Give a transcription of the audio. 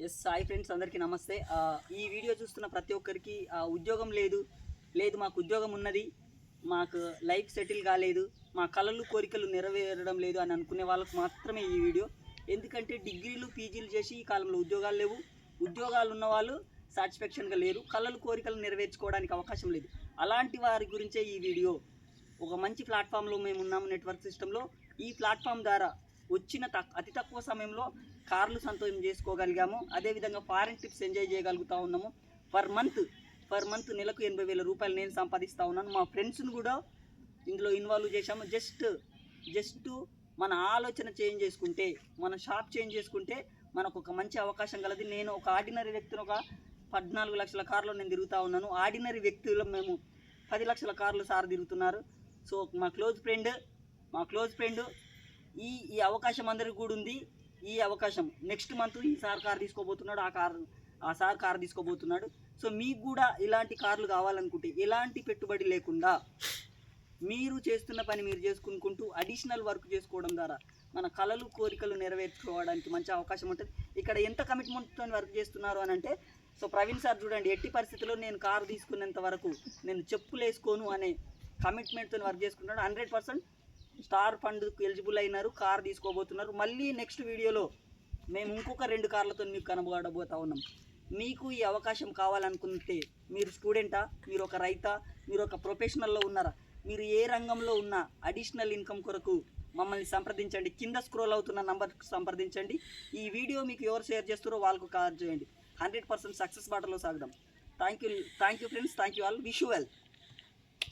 Yes hi friends, అందరికీ నమస్తే. ఈ వీడియో చూస్తున్న ప్రతి ఒక్కరికి ఉద్యోగం లేదు, మాకు ఉద్యోగం ఉన్నది, మాకు లైఫ్ సెటిల్ కాలేదు, మా కలలు కోరికలు నెరవేరడం లేదు అని అనుకునే వాళ్ళకు మాత్రమే ఈ వీడియో. ఎందుకంటే డిగ్రీలు పీజీలు చేసి ఈ కాలంలో ఉద్యోగాలు లేవు, ఉద్యోగాలు ఉన్న వాళ్ళు సాటిస్ఫాక్షన్గా లేరు, కలలు కోరికలు నెరవేర్చుకోవడానికి అవకాశం లేదు. అలాంటి వారి గురించే ఈ వీడియో. ఒక మంచి ప్లాట్ఫామ్లో మేము ఉన్నాము, నెట్వర్క్ సిస్టంలో. ఈ ప్లాట్ఫామ్ ద్వారా వచ్చిన అతి తక్కువ సమయంలో కార్లు సొంతం చేసుకోగలిగాము. అదేవిధంగా ఫారెన్ ట్రిప్స్ ఎంజాయ్ చేయగలుగుతూ ఉన్నాము. పర్ మంత్ నెలకు 80,000 రూపాయలు నేను సంపాదిస్తూ ఉన్నాను. మా ఫ్రెండ్స్ని కూడా ఇందులో ఇన్వాల్వ్ చేశాము. జస్ట్ మన ఆలోచన చేంజ్ చేసుకుంటే, మన షాప్ చేంజ్ చేసుకుంటే మనకు ఒక మంచి అవకాశం కలది. నేను ఒక ఆర్డినరీ వ్యక్తిని, ఒక 14 లక్షల కార్లో నేను తిరుగుతూ ఉన్నాను. ఆర్డినరీ వ్యక్తులు మేము 10 లక్షల కార్లు సార్ తిరుగుతున్నారు. సో మా క్లోజ్ ఫ్రెండ్ ఈ అవకాశం అందరికి కూడా ఉంది. ఈ అవకాశం నెక్స్ట్ మంత్ ఈ సార్ కార్ తీసుకోబోతున్నాడు, ఆ సార్ కార్ తీసుకోబోతున్నాడు. సో మీకు కూడా ఇలాంటి కార్లు కావాలనుకుంటే, ఎలాంటి పెట్టుబడి లేకుండా మీరు చేస్తున్న పని మీరు చేసుకుంటూ అడిషనల్ వర్క్ చేసుకోవడం ద్వారా మన కలలు కోరికలు నెరవేర్చుకోవడానికి మంచి అవకాశం ఉంటుంది. ఇక్కడ ఎంత కమిట్మెంట్తో వర్క్ చేస్తున్నారు అని అంటే, సో ప్రవీణ్ సార్ చూడండి, ఎట్టి పరిస్థితుల్లో నేను కారు తీసుకునేంత వరకు నేను చెప్పులు వేసుకోను అనే కమిట్మెంట్తో వర్క్ చేసుకుంటున్నాడు. 100% స్టార్ ఫండ్కి ఎలిజిబుల్ అయినారు, కార్ తీసుకోబోతున్నారు. మళ్ళీ నెక్స్ట్ వీడియోలో మేము ఇంకొక 2 కార్లతో మీకు కనబడబోతా ఉన్నాం. మీకు ఈ అవకాశం కావాలనుకుంటే, మీరు స్టూడెంటా, మీరు ఒక రైతా, మీరు ఒక ప్రొఫెషనల్లో ఉన్నారా, మీరు ఏ రంగంలో ఉన్నా అడిషనల్ ఇన్కమ్ కొరకు మమ్మల్ని సంప్రదించండి. కింద స్క్రోల్ అవుతున్న నంబర్కి సంప్రదించండి. ఈ వీడియో మీకు ఎవరు షేర్ చేస్తారో వాళ్ళకు కాల్ చేయండి. 100% సక్సెస్ బాటలో సాగుదాం. Thank you friends, thank you all, wish you well.